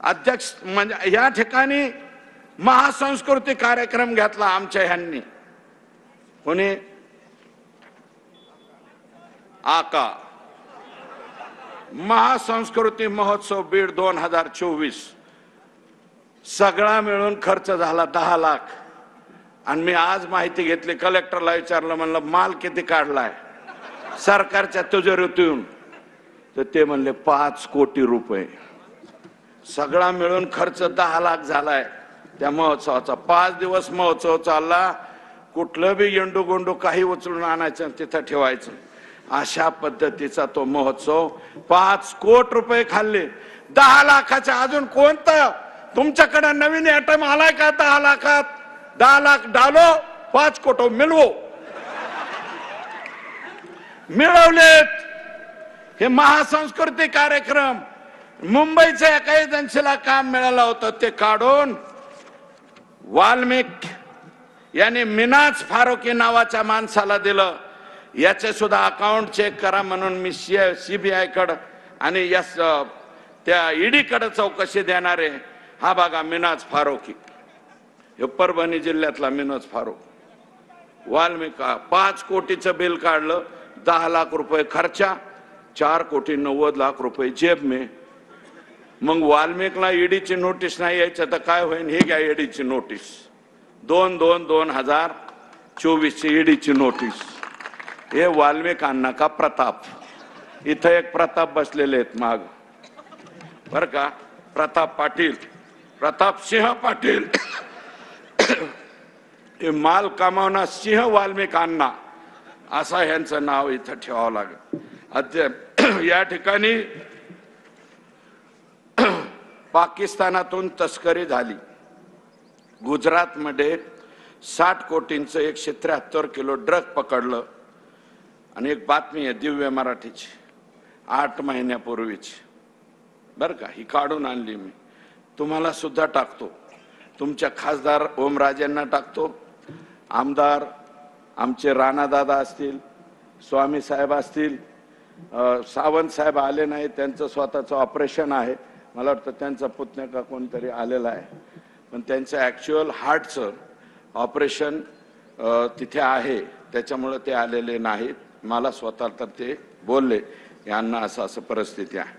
अध्यक्ष म्हणजे या ठिकाणी महासंस्कृती कार्यक्रम घेतला आमच्या ह्यांनी, कोणी आका महासंस्कृती महोत्सव बीड 2024 सगळा मिळून खर्च झाला 10 लाख। आणि मी आज माहिती घेतली, कलेक्टरला विचारलं, म्हणलं माल किती काढलाय सरकारच्या तिजोरीतून, तर ते म्हणले 5 कोटी रुपये। सगळा मिळून खर्च 10 लाख झालाय त्या महोत्सवाचा। 5 दिवस महोत्सव चालला, कुठलं बी येंडू गोंडू काही उचलून आणायचं तिथं ठेवायचं, अशा पद्धतीचा तो महोत्सव। 5 कोटी रुपये खाल्ले 10 लाखाच्या। अजून कोणतं तुमच्याकडे नवीन आयटम आलाय का 10 लाखात? 10 लाख डालो 5 कोटी मिळवो, मिळवलेत। हे महासंस्कृती कार्यक्रम मुंबईच्या एका एजन्सीला काम मिळालं होतं, ते काढून वाल्मिक यांनी मिनाज फारुकी नावाच्या माणसाला दिलं। याचे सुद्धा अकाउंट चेक करा म्हणून मी सीबीआय कडे आणि त्या ईडी कडे चौकशी देणार आहे। हा बघा मिनाज फारुकी, हे परभणी जिल्ह्यातला मिनाज फारुक। वाल्मिक 5 कोटीचं बिल काढलं, 10 लाख रुपये खर्चा, 4 कोटी 90 लाख रुपये जेब में। मग वाल्मिकला ईडीची नोटीस नाही यायचं तर काय होईल? हे घ्या ईडीची नोटीस, 2/2/2024 ची ईडीची नोटीस। हे वाल्मिक अण्णा का प्रताप, इथं एक प्रताप बसलेले आहेत माग बर का, प्रताप पाटील, प्रताप सिंह पाटील। हे माल कमावणार सिंह वाल्मिक अण्णा असं यांचं नाव इथं ठेवावं लागेल। या ठिकाणी पाकिस्तानातून तस्करी झाली। गुजरातमध्ये 60 कोटींचं 173 किलो ड्रग पकडलं। आणि एक बातमी आहे दिव्य मराठीची 8 महिन्यापूर्वीची बर का, ही काढून आणली मी, तुम्हाला सुद्धा टाकतो, तुमच्या खासदार ओमराजेंना टाकतो, आमदार आमचे राणादादा असतील, स्वामी साहेब असतील, सावंत साहेब आले नाही, त्यांचं स्वतःचं ऑपरेशन आहे, मला वाटतं त्यांचा पुतण्या का कोणतरी आलेला आहे, पण त्यांचं ॲक्च्युअल हार्टचं ऑपरेशन तिथे आहे, त्याच्यामुळे ते आलेले नाहीत। मला स्वतः तर ते बोलले यांना असं परिस्थिती आहे।